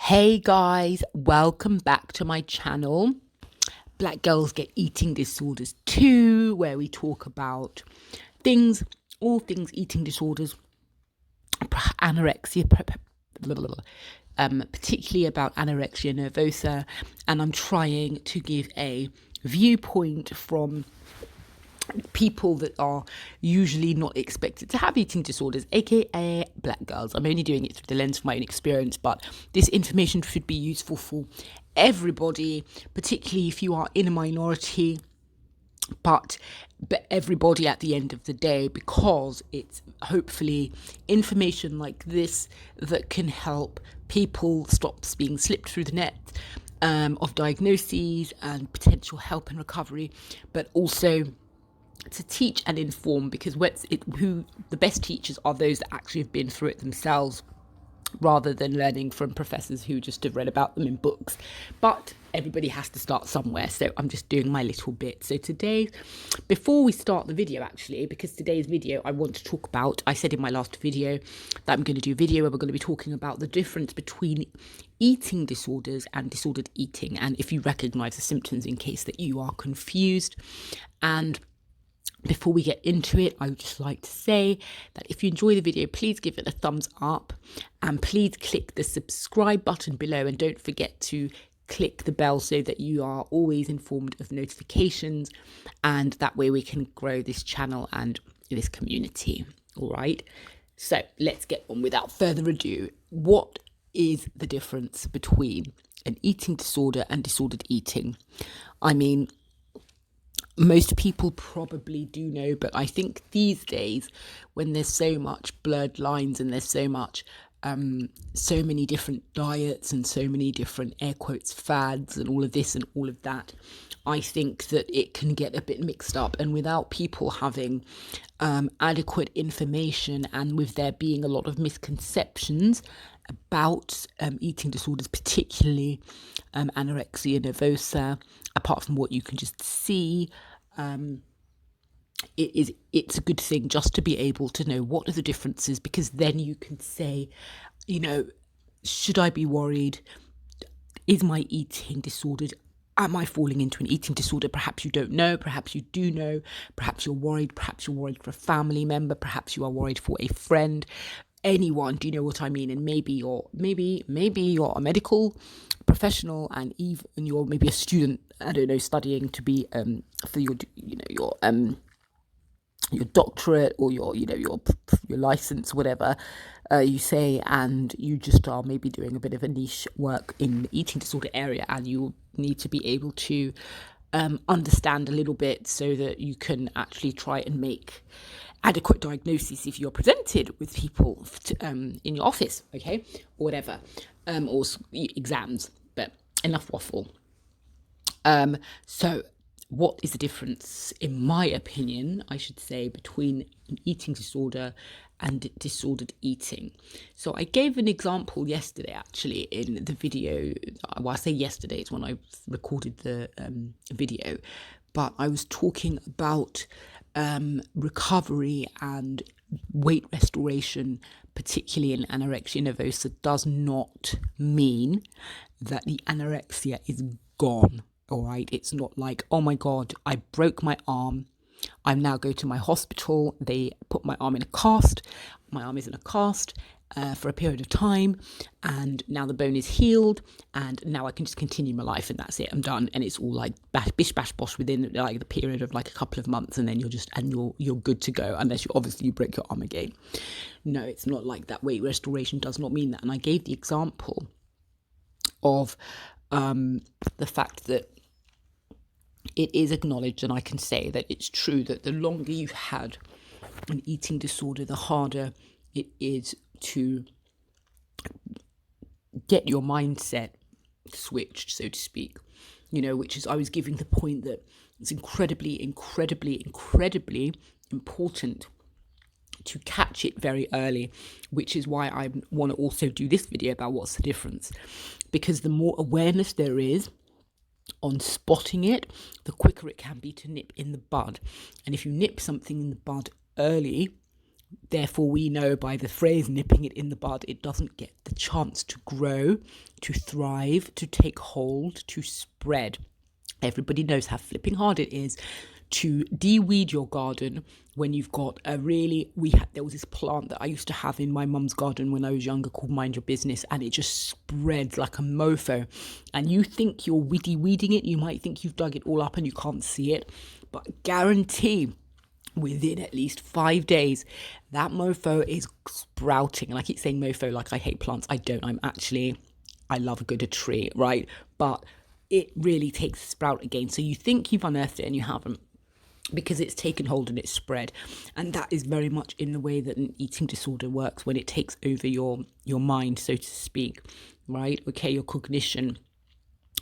Hey guys, welcome back to my channel. Black Girls Get Eating Disorders 2, where we talk about all things eating disorders, anorexia, particularly about anorexia nervosa, and I'm trying to give a viewpoint from people that are usually not expected to have eating disorders, aka black girls. I'm only doing it through the lens of my own experience, but this information should be useful for everybody, particularly if you are in a minority, but everybody at the end of the day, because it's hopefully information like this that can help people stop being slipped through the net of diagnoses and potential help and recovery, but also to teach and inform, because who the best teachers are those that actually have been through it themselves, rather than learning from professors who just have read about them in books. But everybody has to start somewhere, so I'm just doing my little bit. So today, before we start the video, actually, because today's video I want to talk about, I said in my last video that I'm going to do a video where we're going to be talking about the difference between eating disorders and disordered eating, and if you recognize the symptoms, in case that you are confused. And before we get into it, I would just like to say that if you enjoy the video, please give it a thumbs up and please click the subscribe button below, and don't forget to click the bell so that you are always informed of notifications, and that way we can grow this channel and this community. All right, so let's get on without further ado. What is the difference between an eating disorder and disordered eating? I mean, most people probably do know, but I think these days, when there's so much blurred lines and there's so much so many different diets and so many different air quotes fads and all of this and all of that, I think that it can get a bit mixed up, and without people having adequate information, and with there being a lot of misconceptions about eating disorders, particularly anorexia nervosa, apart from what you can just see, it's a good thing just to be able to know what are the differences, because then you can say, should I be worried? Is my eating disordered? Am I falling into an eating disorder? Perhaps you don't know, perhaps you do know, perhaps you're worried for a family member, perhaps you are worried for a friend, anyone. Do you know what I mean? And maybe you're a medical professional, and even you're maybe a student, I don't know, studying to be for your doctorate or your license, whatever you say, and you just are maybe doing a bit of a niche work in the eating disorder area, and you need to be able to understand a little bit so that you can actually try and make adequate diagnosis if you're presented with people in your office, okay, or whatever, or exams. But enough waffle. So what is the difference, in my opinion, I should say, between an eating disorder and disordered eating? So I gave an example yesterday, actually, in the video. Well, I say yesterday, it's when I recorded the video, but I was talking about recovery and weight restoration, particularly in anorexia nervosa, does not mean that the anorexia is gone. All right, it's not like, oh my God, I broke my arm, I'm now go to my hospital, they put my arm in a cast, my arm is in a cast for a period of time, and now the bone is healed, and now I can just continue my life, and that's it, I'm done. And it's all like bish bash bosh within like the period of like a couple of months, and then you're good to go, unless you break your arm again. No, it's not like that. Weight restoration does not mean that. And I gave the example of the fact that it is acknowledged, and I can say that it's true, that the longer you've had an eating disorder, the harder it is to get your mindset switched, so to speak, which is, I was giving the point that it's incredibly important to catch it very early, which is why I want to also do this video about what's the difference, because the more awareness there is on spotting it, the quicker it can be to nip in the bud. And if you nip something in the bud early, Therefore, we know by the phrase nipping it in the bud, it doesn't get the chance to grow, to thrive, to take hold, to spread. Everybody knows how flipping hard it is to de-weed your garden when you've got there was this plant that I used to have in my mum's garden when I was younger called Mind Your Business, and it just spreads like a mofo. And you think you're weeding it, you might think you've dug it all up and you can't see it, but guarantee within at least 5 days, that mofo is sprouting. And I keep saying mofo like I hate plants. I don't. I love a good tree, right? But it really takes a sprout again. So you think you've unearthed it and you haven't, because it's taken hold and it's spread. And that is very much in the way that an eating disorder works, when it takes over your mind, so to speak, right? Okay, your cognition.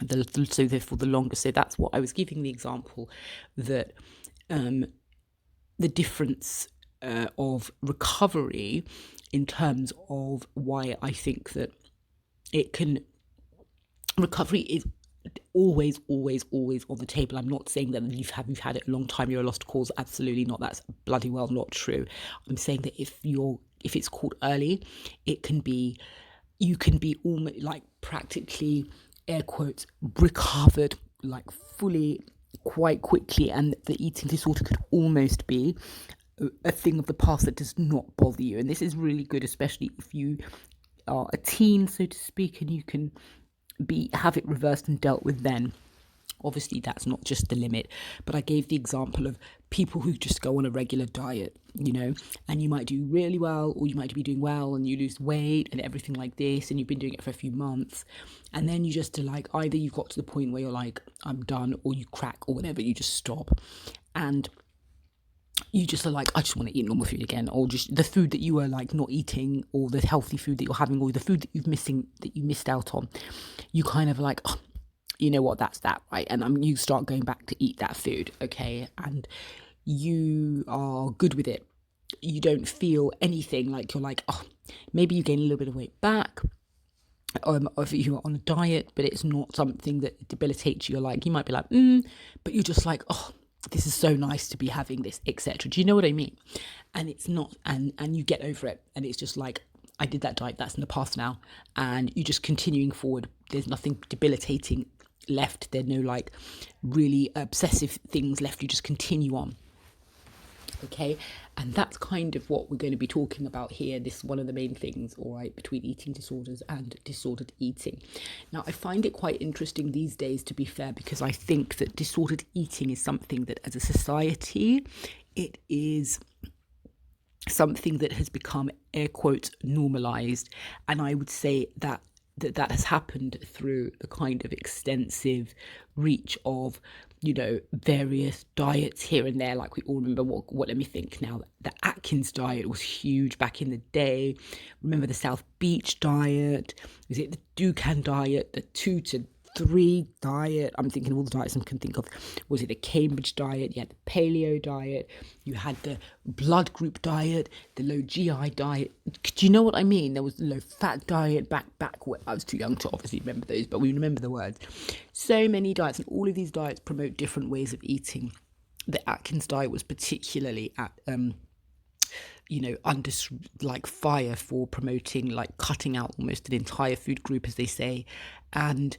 So therefore the longer. So that's what I was giving the example, that the difference of recovery in terms of why I think that recovery is always on the table. I'm not saying that you've had it a long time, you're a lost cause. Absolutely not. That's bloody well not true. I'm saying that if it's caught early, you can be almost like practically, air quotes, recovered, like fully, quite quickly, and the eating disorder could almost be a thing of the past that does not bother you. And this is really good, especially if you are a teen, so to speak, and you can have it reversed and dealt with then. Obviously, that's not just the limit, but I gave the example of people who just go on a regular diet, and you might do really well, or you might be doing well and you lose weight and everything like this, and you've been doing it for a few months, and then you just are like, either you've got to the point where you're like, I'm done, or you crack, or whatever, you just stop, and you just are like, I just want to eat normal food again, or just the food that you were like not eating, or the healthy food that you're having, or the food that you missed out on. You kind of like, oh, you know what, that's that, right? And you start going back to eat that food, okay? And you are good with it. You don't feel anything, like you're like, oh, maybe you gain a little bit of weight back, or if you are on a diet, but it's not something that debilitates you. Like, you might be like, but you're just like, oh, this is so nice to be having this, etc. Do you know what I mean? And it's not, and you get over it, and it's just like, I did that diet, that's in the past now, and you're just continuing forward. There's nothing debilitating left. There are no like really obsessive things left. You just continue on. Okay, and that's kind of what we're going to be talking about here. This is one of the main things, all right, between eating disorders and disordered eating. Now, I find it quite interesting these days, to be fair, because I think that disordered eating is something that, as a society, it is something that has become, air quotes, normalized. And I would say that has happened through the kind of extensive reach of, various diets here and there. Like, we all remember what let me think now, the Atkins diet was huge back in the day. Remember the South Beach diet? Was it the Dukan diet, the 2 to 3 diet? I'm thinking of all the diets I can think of. Was it the Cambridge diet? You had the paleo diet, you had the blood group diet, the low GI diet. Do you know what I mean? There was the low fat diet back when I was too young to obviously remember those, but we remember the words. So many diets, and all of these diets promote different ways of eating. The Atkins diet was particularly under like fire for promoting, like cutting out almost an entire food group, as they say, and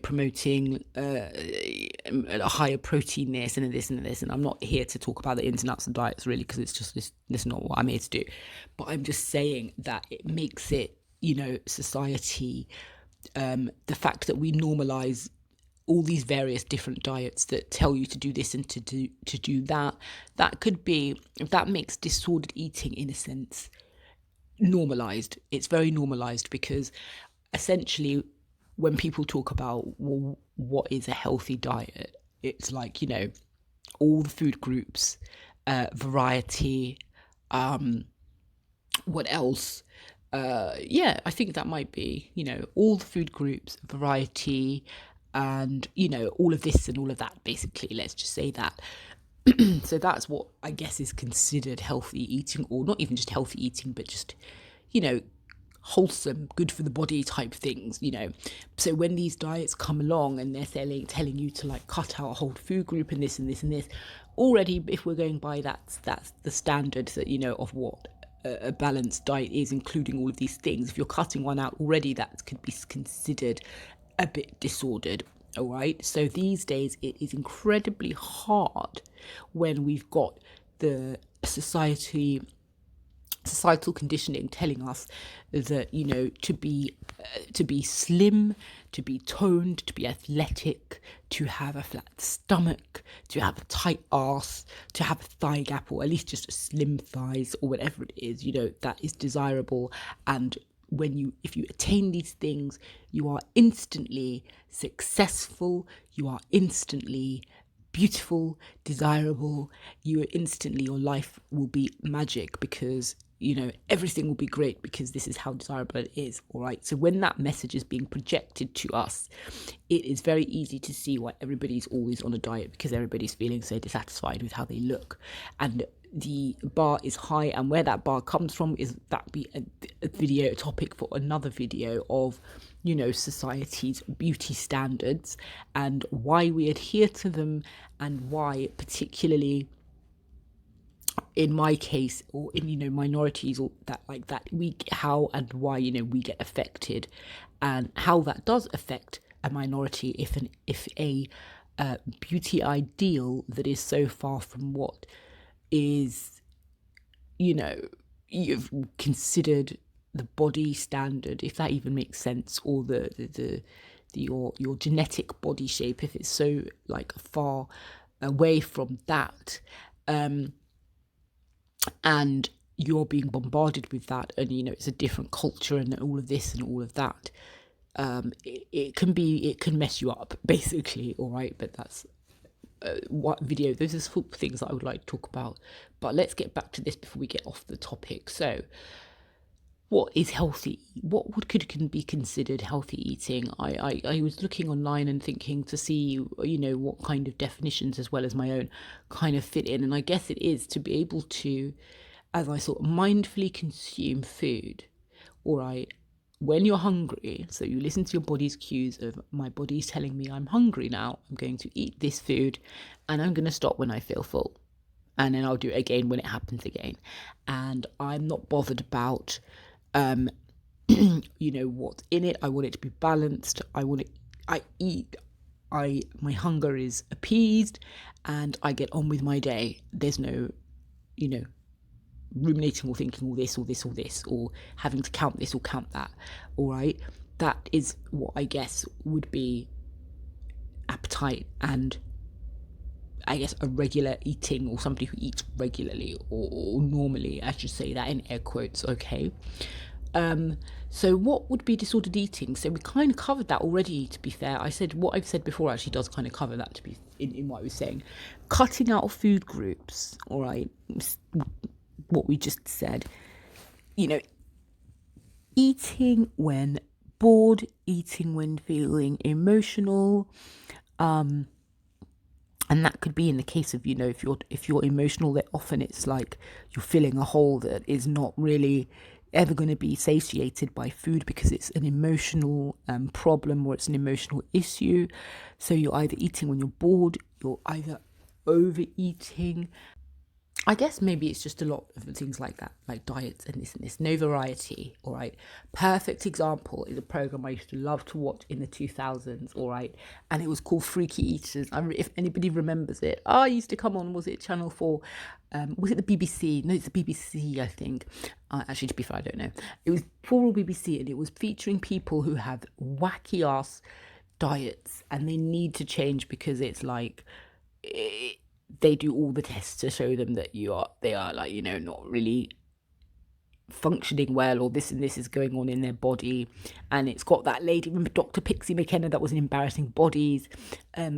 promoting a higher protein this and this and this. And I'm not here to talk about the ins and outs of diets really, because it's just this is not what I'm here to do. But I'm just saying that it makes it, society, the fact that we normalize all these various different diets that tell you to do this and to do that, that could be, that makes disordered eating, in a sense, normalized. It's very normalized, because essentially when people talk about, well, what is a healthy diet, it's like, all the food groups, variety, what else? I think that might be, all the food groups, variety, and all of this and all of that, basically. Let's just say that. So that's what I guess is considered healthy eating, or not even just healthy eating, but just wholesome, good for the body type things. So when these diets come along and they're telling you to like cut out a whole food group and this and this and this, already, if we're going by that's the standard that of what a balanced diet is, including all of these things. If you're cutting one out already, that could be considered a bit disordered. All right. So these days, it is incredibly hard when we've got the societal conditioning telling us that, you know, to be slim, to be toned, to be athletic, to have a flat stomach, to have a tight ass, to have a thigh gap, or at least just a slim thighs, or whatever it is, you know, that is desirable. And if you attain these things, you are instantly successful, you are instantly beautiful, desirable, your life will be magic, because, you know, everything will be great because this is how desirable it is. All right. So when that message is being projected to us, it is very easy to see why everybody's always on a diet, because everybody's feeling so dissatisfied with how they look, and the bar is high. And where that bar comes from is that be a video topic for another video of, you know, society's beauty standards and why we adhere to them, and why, particularly in my case, or in, you know, minorities, or that like that, how and why, you know, we get affected, and how that does affect a minority if a beauty ideal that is so far from what is, you know, you've considered the body standard, if that even makes sense, or your genetic body shape, if it's so like far away from that, and you're being bombarded with that, and, you know, it's a different culture and all of this and all of that, it can mess you up, basically. All right, but that's what video, those are things that I would like to talk about. But let's get back to this before we get off the topic. So what is healthy? What could be considered healthy eating? I was looking online and thinking to see, you know, what kind of definitions, as well as my own, kind of fit in. And I guess it is to be able to, as I sort of mindfully consume food, all right, when you're hungry. So you listen to your body's cues of, my body's telling me I'm hungry now, I'm going to eat this food, and I'm going to stop when I feel full. And then I'll do it again when it happens again. And I'm not bothered about, you know, what's in it. I want it to be balanced. My hunger is appeased, and I get on with my day. There's no, you know, ruminating or thinking all this or this or this, or having to count this or count that. All right, that is what I guess would be appetite, and I guess a regular eating, or somebody who eats regularly, or normally, I should say that in air quotes. Okay. So what would be disordered eating? So we kind of covered that already, to be fair. I said what I've said before actually does kind of cover that, to be in what I was saying. Cutting out of food groups, all right, what we just said, you know, eating when bored, eating when feeling emotional, and that could be in the case of, you know, if you're emotional, that often it's like you're filling a hole that is not really ever going to be satiated by food, because it's an emotional problem, or it's an emotional issue. So you're either eating when you're bored, you're either overeating. I guess maybe it's just a lot of things like that, like diets and this, no variety. All right. Perfect example is a program I used to love to watch in the 2000s. All right. And it was called Freaky Eaters. If anybody remembers it, I used to come on, was it Channel 4? Was it the BBC? No, it's the BBC, I think. Actually, to be fair, I don't know. It was for BBC, and it was featuring people who have wacky ass diets, and they need to change because it's like, they do all the tests to show them that they are like, you know, not really functioning well, or this and this is going on in their body. And it's got that lady, remember Dr. Pixie McKenna, that was in Embarrassing Bodies,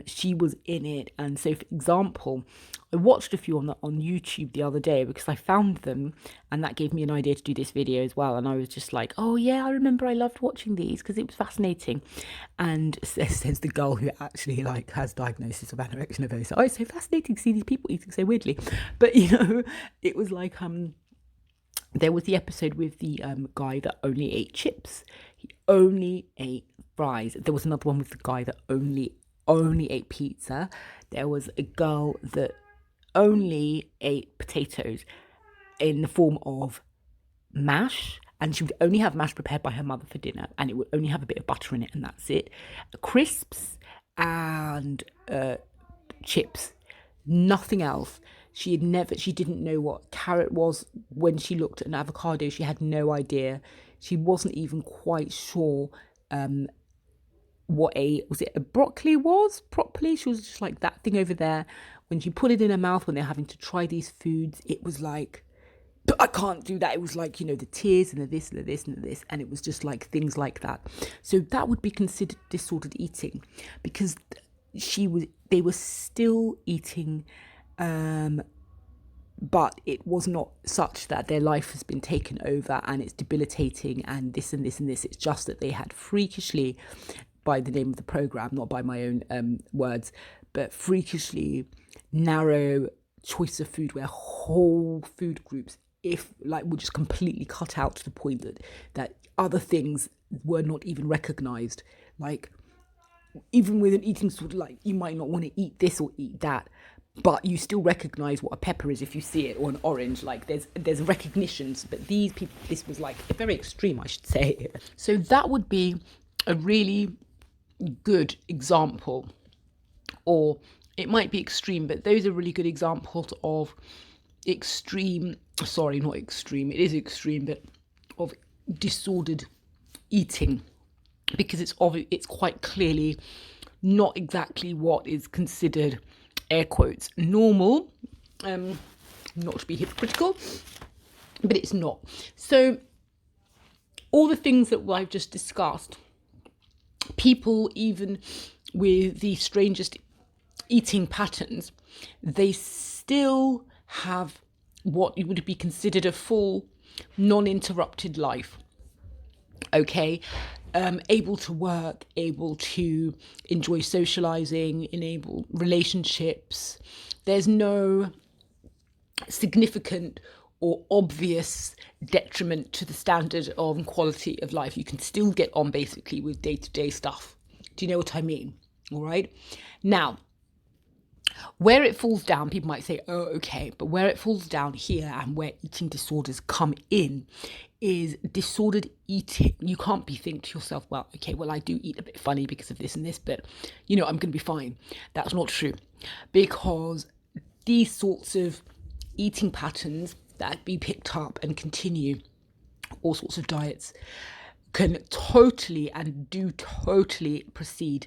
she was in it. And so, for example, I watched a few on YouTube the other day because I found them, and that gave me an idea to do this video as well. And I was just like, oh yeah, I remember I loved watching these because it was fascinating. And says the girl who actually like has diagnosis of anorexia nervosa, oh, it's so fascinating to see these people eating so weirdly. But, you know, it was like there was the episode with the guy that only ate chips. He only ate fries. There was another one with the guy that only ate pizza. There was a girl that only ate potatoes in the form of mash, and she would only have mash prepared by her mother for dinner, and it would only have a bit of butter in it, and that's it. Crisps and chips, nothing else. She didn't know what carrot was when she looked at an avocado. She had no idea. She wasn't even quite sure what was it a broccoli was properly. She was just like, that thing over there. When she put it in her mouth, when they're having to try these foods, it was like, I can't do that. It was like, the tears and the this and the this and the this. And it was just like things like that. So that would be considered disordered eating, because they were still eating, but it was not such that their life has been taken over and it's debilitating and this and this and this. It's just that they had freakishly, by the name of the program, not by my own words, but freakishly narrow choice of food, where whole food groups, were just completely cut out, to the point that other things were not even recognized. Like, even with an eating disorder, like, you might not want to eat this or eat that, but you still recognize what a pepper is if you see it, or an orange. Like, there's recognitions. But these people, this was like very extreme, I should say. So that would be a really good example, or it might be extreme, but those are really good examples of extreme, sorry, not extreme, it is extreme, but of disordered eating, because it's quite clearly not exactly what is considered, air quotes, normal. Not to be hypocritical, but it's not. So all the things that I've just discussed, people, even with the strangest eating patterns, they still have what would be considered a full, non-interrupted life. Okay, able to work, able to enjoy socializing, enable relationships. There's no significant or obvious detriment to the standard of quality of life. You can still get on basically with day-to-day stuff. Do you know what I mean? All right. Now, where it falls down, people might say, oh, okay, but where it falls down here, and where eating disorders come in, is disordered eating. You can't be thinking to yourself, well, okay, well, I do eat a bit funny because of this and this, but, I'm going to be fine. That's not true, because these sorts of eating patterns that be picked up and continue, all sorts of diets, can totally and do totally precede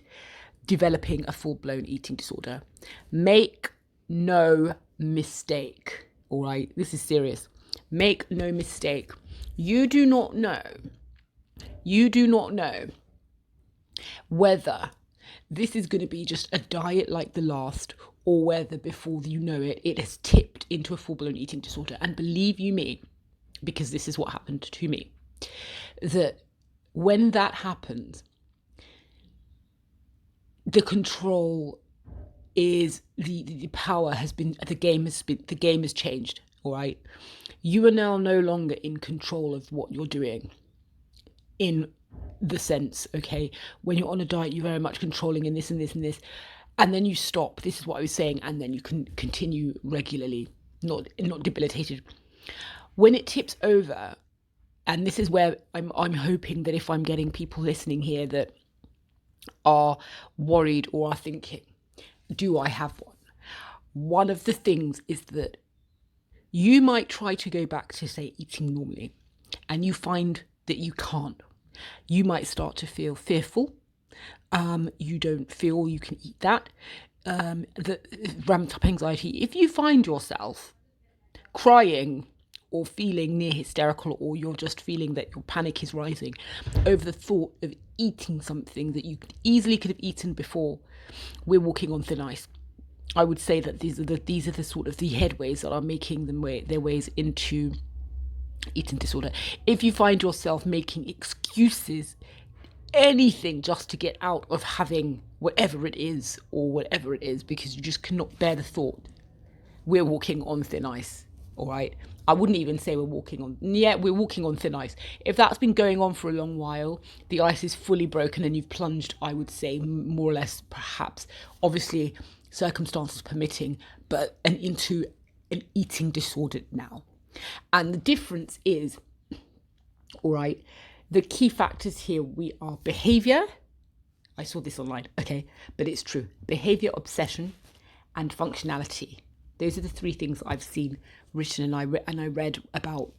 developing a full-blown eating disorder. Make no mistake, all right? This is serious. Make no mistake. You do not know whether this is going to be just a diet like the last, or whether before you know it, it has tipped into a full-blown eating disorder. And believe you me, because this is what happened to me, that when that happens, the control is the power has been, the game has changed. All right, you are now no longer in control of what you're doing, in the sense, okay, when you're on a diet, you're very much controlling in this and this and this, and then you stop. This is what I was saying, and then you can continue regularly, not debilitated. When it tips over, and this is where I'm hoping that if I'm getting people listening here that are worried or are thinking, do I have one? One of the things is that you might try to go back to, say, eating normally, and you find that you can't. You might start to feel fearful. You don't feel you can eat that. The ramped up anxiety. If you find yourself crying or feeling near hysterical, or you're just feeling that your panic is rising over the thought of eating something that you easily could have eaten before, we're walking on thin ice. I would say that these are the sort of the headways that are making their ways into eating disorder. If you find yourself making excuses, anything just to get out of having whatever it is, because you just cannot bear the thought, we're walking on thin ice. All right, I wouldn't even say we're walking on thin ice. If that's been going on for a long while, the ice is fully broken and you've plunged, I would say, more or less, perhaps, obviously circumstances permitting, but into an eating disorder now. And the difference is All right. The key factors here we are behavior. I saw this online, okay, but it's true. Behavior, obsession, and functionality. Those are the three things I've seen written, and I read about,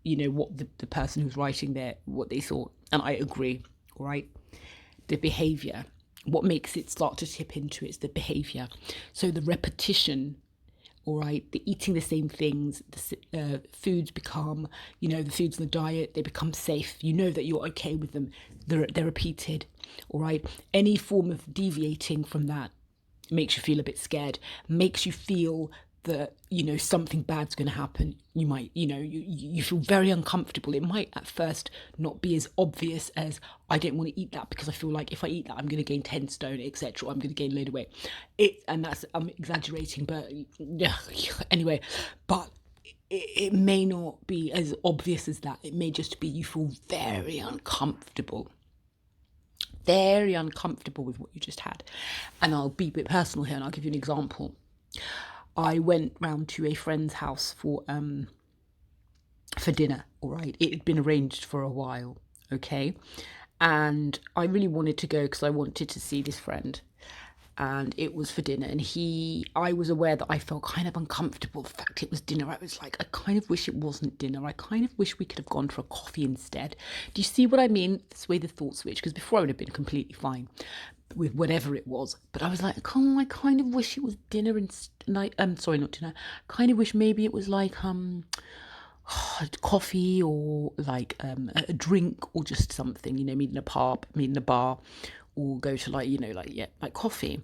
what the person who's writing there, what they thought, and I agree. All right. The behavior, what makes it start to tip into it's the behavior. So the repetition, all right, the eating the same things, the foods become, the foods in the diet, they become safe. You know that you're okay with them. They're repeated, all right. Any form of deviating from that makes you feel a bit scared, makes you feel that, something bad's going to happen. You might, you feel very uncomfortable. It might at first not be as obvious as, I don't want to eat that because I feel like if I eat that, I'm going to gain 10 stone, etc. I'm going to gain a load of weight. And that's, I'm exaggerating, but anyway, but it may not be as obvious as that. It may just be you feel very uncomfortable with what you just had. And I'll be a bit personal here and I'll give you an example. I went round to a friend's house for dinner, all right? It had been arranged for a while, okay? And I really wanted to go because I wanted to see this friend. And it was for dinner. And I was aware that I felt kind of uncomfortable. The fact it was dinner, I was like, I kind of wish it wasn't dinner. I kind of wish we could have gone for a coffee instead. Do you see what I mean? This way the thought switch, because before I would have been completely fine with whatever it was. But I was like, oh, I kind of wish it was dinner sorry, not dinner. Kind of wish maybe it was like coffee or like a drink or just something, meet in a pub, meet in a bar, or go to like coffee.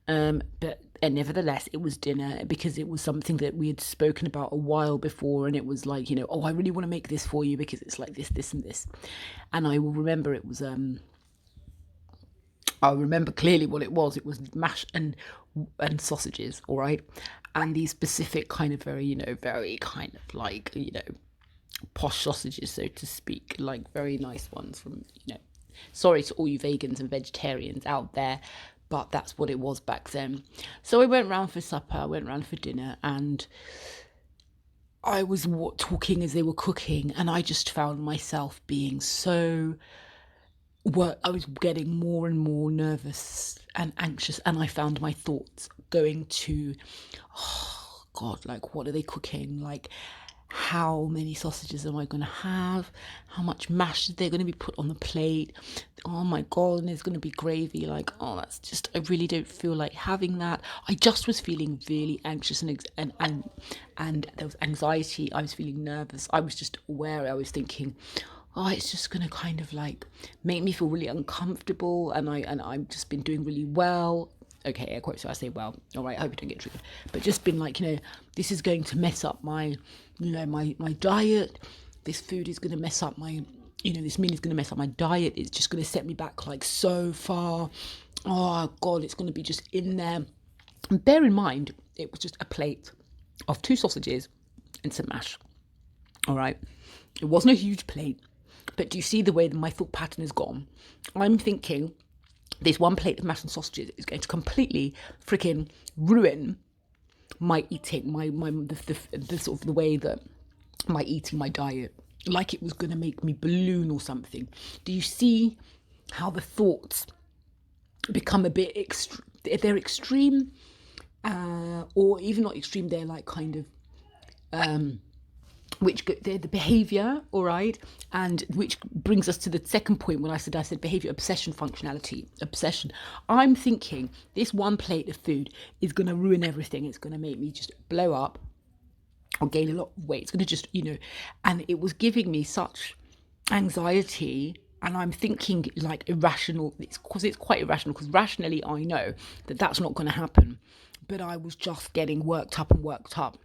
But nevertheless, it was dinner because it was something that we had spoken about a while before, and it was like, oh, I really want to make this for you because it's like this, and this. And I will remember it was I remember clearly what it was. It was mash and sausages, all right? And these specific kind of very, very kind of like, posh sausages, so to speak, like very nice ones from, sorry to all you vegans and vegetarians out there, but that's what it was back then. So I went round for supper, I went round for dinner, and I was talking as they were cooking, and I just found myself being so... I was getting more and more nervous and anxious, and I found my thoughts going to, oh God, like, what are they cooking? Like, how many sausages am I going to have? How much mash is there going to be put on the plate? Oh my God, and there's going to be gravy. Like, oh, that's just, I really don't feel like having that. I just was feeling really anxious and there was anxiety. I was feeling nervous. I was just aware. I was thinking, oh, it's just going to kind of like make me feel really uncomfortable. And I've just been doing really well. Okay, air quotes, so I say well. All right, I hope you don't get triggered. But just been like, this is going to mess up my, my diet. This food is going to mess up my, this meal is going to mess up my diet. It's just going to set me back like so far. Oh God, it's going to be just in there. And bear in mind, it was just a plate of 2 sausages and some mash. All right. It wasn't a huge plate. But do you see the way that my thought pattern has gone? I'm thinking this one plate of mash and sausages is going to completely freaking ruin my eating, the sort of the way that my eating, my diet, like it was going to make me balloon or something. Do you see how the thoughts become a bit they're extreme, or even not extreme, they're like kind of they're the behavior, all right, and which brings us to the second point when I said behavior, obsession, functionality, obsession. I'm thinking this one plate of food is going to ruin everything. It's going to make me just blow up or gain a lot of weight. It's going to just, and it was giving me such anxiety. And I'm thinking like irrational, it's quite irrational, because rationally I know that that's not going to happen. But I was just getting worked up.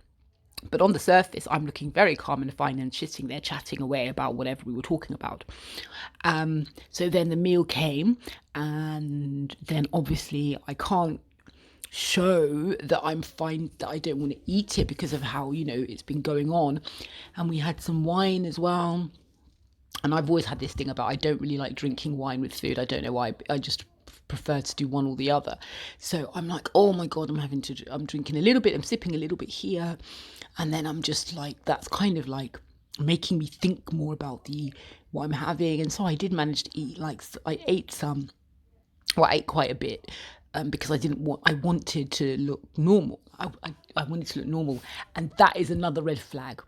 But on the surface, I'm looking very calm and fine and sitting there chatting away about whatever we were talking about. So then the meal came, and then obviously I can't show that I'm fine, that I don't want to eat it because of how, it's been going on. And we had some wine as well. And I've always had this thing about I don't really like drinking wine with food. I don't know why. I just prefer to do one or the other. So I'm like, oh my God, I'm drinking a little bit, I'm sipping a little bit here. And then I'm just like, that's kind of like making me think more about the what I'm having. And so I did manage to eat, like I ate some, well, I ate quite a bit, because I wanted to look normal. I wanted to look normal. And that is another red flag.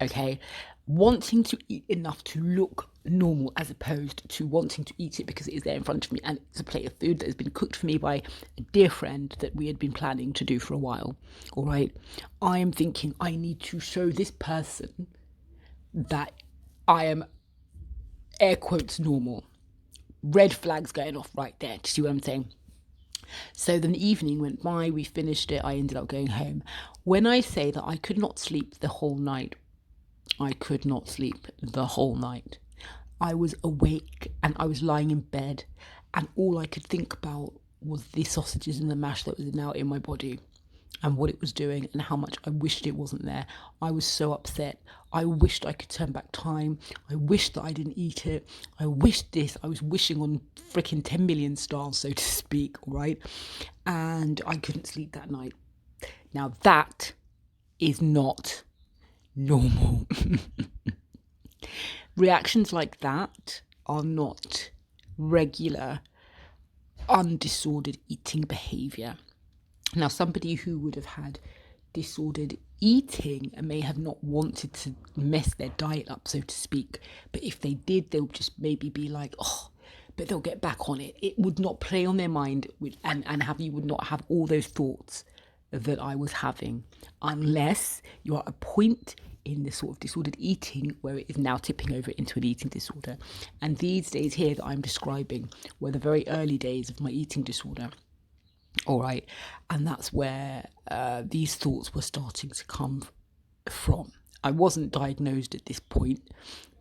Okay. Wanting to eat enough to look normal as opposed to wanting to eat it because it is there in front of me and it's a plate of food that has been cooked for me by a dear friend that we had been planning to do for a while. All right. I am thinking I need to show this person that I am, air quotes, normal. Red flags going off right there. Do you see what I'm saying? So then the evening went by, we finished it, I ended up going home. When I say that I could not sleep the whole night, I could not sleep the whole night. I was awake and I was lying in bed, and all I could think about was the sausages and the mash that was now in my body and what it was doing and how much I wished it wasn't there. I was so upset. I wished I could turn back time. I wished that I didn't eat it. I wished this. I was wishing on freaking 10 million stars, so to speak, right? And I couldn't sleep that night. Now that is not normal. Reactions like that are not regular, undisordered eating behaviour. Now, somebody who would have had disordered eating and may have not wanted to mess their diet up, so to speak, but if they did, they'll just maybe be like, oh, but they'll get back on it. It would not play on their mind you would not have all those thoughts that I was having, unless you're at a point in this sort of disordered eating where it is now tipping over into an eating disorder. And these days here that I'm describing were the very early days of my eating disorder. All right. And that's where these thoughts were starting to come from. I wasn't diagnosed at this point,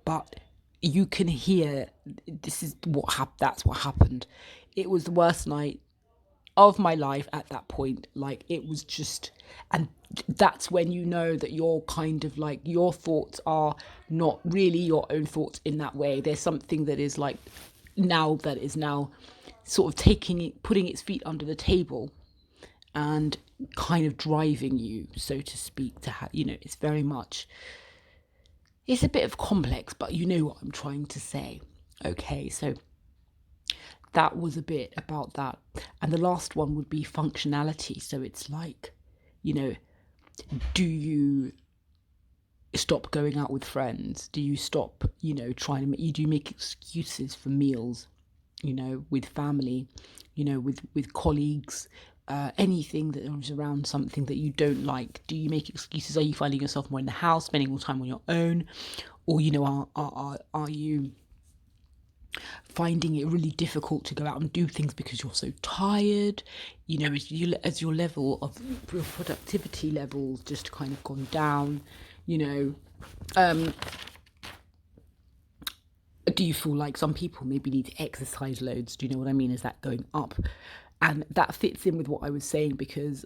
but you can hear that's what happened. It was the worst night of my life at that point. Like, it was just, and that's when you know that you're kind of like, your thoughts are not really your own thoughts in that way. There's something that is like now sort of putting its feet under the table and kind of driving you, so to speak, to have, it's very much, it's a bit of complex, but you know what I'm trying to say. Okay, so that was a bit about that. And the last one would be functionality. So it's like, do you stop going out with friends? Do you stop, do you make excuses for meals, with family, with colleagues, anything that is around something that you don't like? Do you make excuses? Are you finding yourself more in the house, spending more time on your own? Or, are you finding it really difficult to go out and do things because you're so tired? As your level of your productivity levels just kind of gone down, do you feel like some people maybe need to exercise loads? Do you know what I mean? Is that going up? And that fits in with what I was saying, because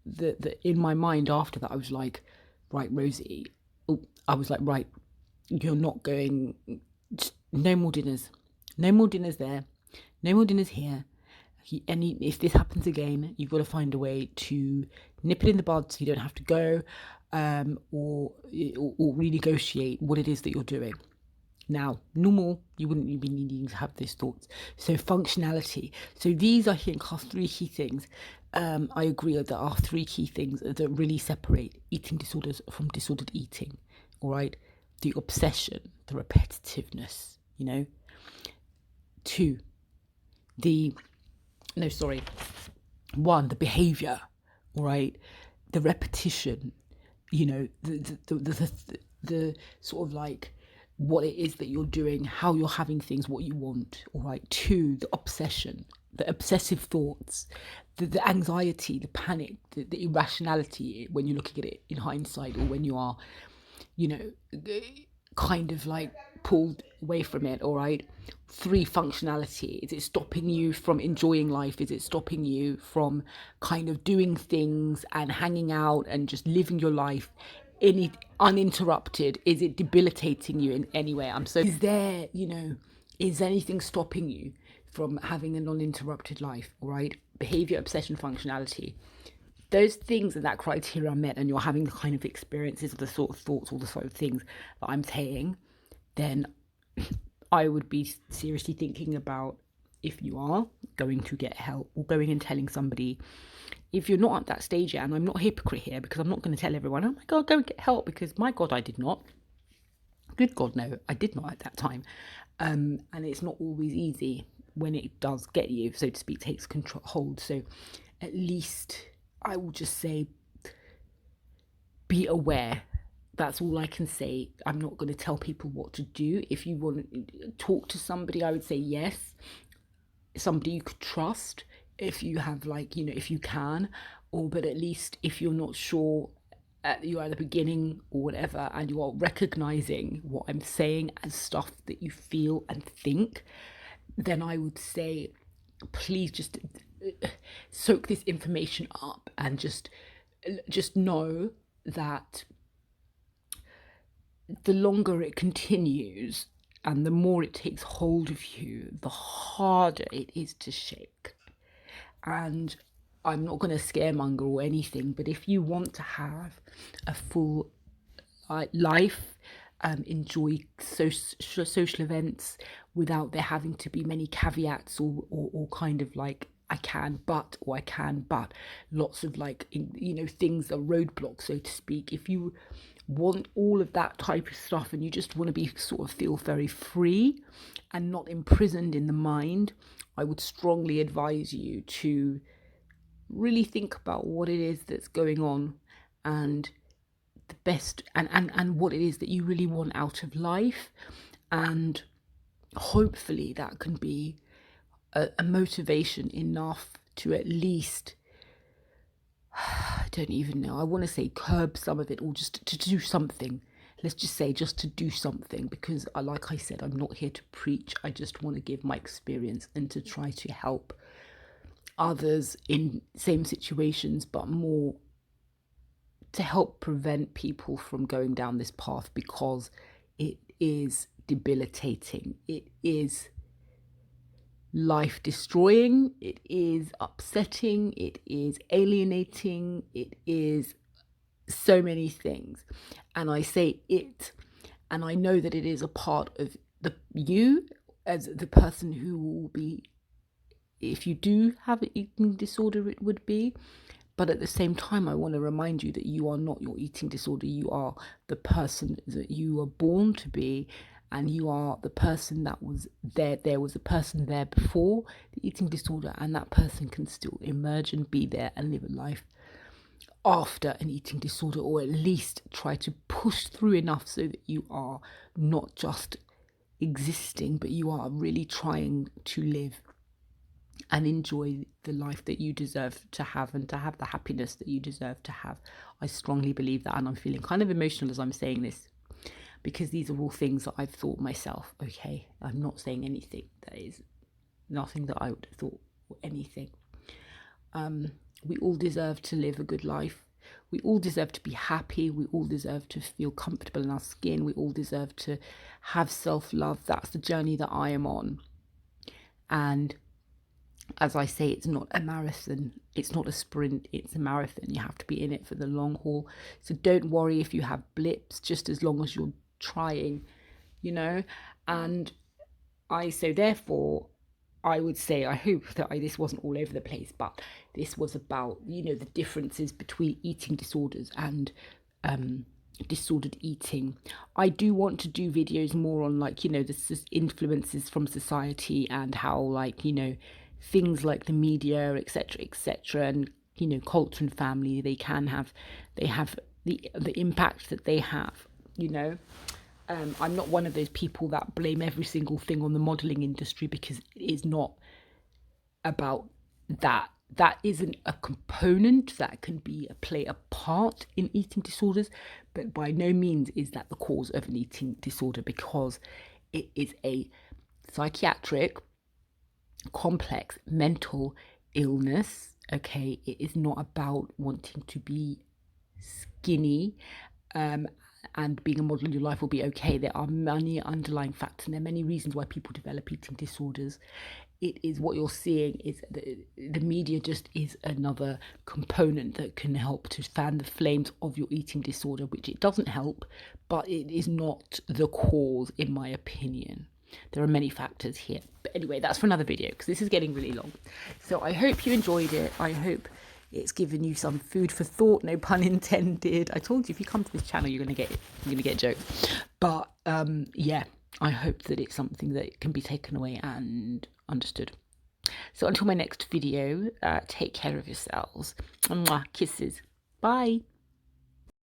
the in my mind after that, I was like, right, Rosie, right, you're not going, no more dinners. No more dinners there. No more dinners here. If this happens again, you've got to find a way to nip it in the bud so you don't have to go, or renegotiate what it is that you're doing. Now, normal, you wouldn't be needing to have those thoughts. So functionality. So these, I think, are three key things. I agree that there are three key things that really separate eating disorders from disordered eating. All right. The obsession, the repetitiveness, 2, the behavior, all right, the repetition, the sort of like what it is that you're doing, how you're having things, what you want, all right. 2, the obsession, the obsessive thoughts, the anxiety, the panic, the irrationality when you're looking at it in hindsight, or when you are, kind of like pulled away from it, all right. 3, functionality. Is it stopping you from enjoying life? Is it stopping you from kind of doing things and hanging out and just living your life uninterrupted? Is it debilitating you in any way? Is there, is anything stopping you from having a non-interrupted life? All right. Behavior, obsession, functionality. those things and that criteria are met, and you're having the kind of experiences, or the sort of thoughts, or the sort of things that I'm saying, then I would be seriously thinking about if you are going to get help, or going and telling somebody. If you're not at that stage yet, and I'm not a hypocrite here, because I'm not going to tell everyone, oh my God, go and get help, because my God, I did not. Good God, no, I did not at that time. And it's not always easy when it does get you, so to speak, takes control hold. So at least I will just say, be aware. That's all I can say. I'm not going to tell people what to do. If you want to talk to somebody, I would say yes, somebody you could trust, if you have, like, if you can, or but at least if you're not sure, you're at the beginning or whatever, and you are recognizing what I'm saying as stuff that you feel and think, then I would say, please just soak this information up, and just know that the longer it continues and the more it takes hold of you, the harder it is to shake. And I'm not going to scaremonger or anything, but if you want to have a full life, enjoy social events without there having to be many caveats, or kind of like, I can but, or I can but, lots of like, things are roadblocks, so to speak. If you want all of that type of stuff, and you just want to be sort of feel very free and not imprisoned in the mind, I would strongly advise you to really think about what it is that's going on, and the best, and what it is that you really want out of life. And hopefully that can be a motivation enough to at least, I don't even know, I want to say curb some of it, or just to do something. Let's just say just to do something, because like I said, I'm not here to preach. I just want to give my experience and to try to help others in same situations, but more to help prevent people from going down this path, because it is debilitating. It is life destroying. It is upsetting. It is alienating. It is so many things. And I say it, and I know that it is a part of you as the person who will be, if you do have an eating disorder, it would be. But at the same time, I want to remind you that you are not your eating disorder. You are the person that you were born to be, and you are the person that was there. There was a person there before the eating disorder, and that person can still emerge and be there and live a life after an eating disorder, or at least try to push through enough so that you are not just existing, but you are really trying to live and enjoy the life that you deserve to have, and to have the happiness that you deserve to have. I strongly believe that, and I'm feeling kind of emotional as I'm saying this, because these are all things that I've thought myself. Okay, I'm not saying anything that is nothing that I would have thought, or anything. We all deserve to live a good life. We all deserve to be happy. We all deserve to feel comfortable in our skin. We all deserve to have self-love. That's the journey that I am on. And as I say, it's not a marathon. It's not a sprint. It's a marathon. You have to be in it for the long haul. So don't worry if you have blips, just as long as you're trying, And therefore, I would say, I hope that this wasn't all over the place, but this was about, the differences between eating disorders and disordered eating. I do want to do videos more on, like, the influences from society, and how, things like the media, etc., and, culture and family, they have the impact that they have, I'm not one of those people that blame every single thing on the modelling industry, because it is not about that. That isn't a component that can play a part in eating disorders, but by no means is that the cause of an eating disorder, because it is a psychiatric, complex mental illness. Okay, it is not about wanting to be skinny, and being a model in your life will be okay. There are many underlying factors, and there are many reasons why people develop eating disorders. It is what you're seeing is the media just is another component that can help to fan the flames of your eating disorder, which it doesn't help, but it is not the cause, in my opinion. There are many factors here. But anyway, that's for another video because this is getting really long. So I hope you enjoyed it. I hope it's given you some food for thought, no pun intended. I told you if you come to this channel, you're gonna get jokes. But yeah, I hope that it's something that can be taken away and understood. So until my next video, take care of yourselves. Mwah, kisses. Bye.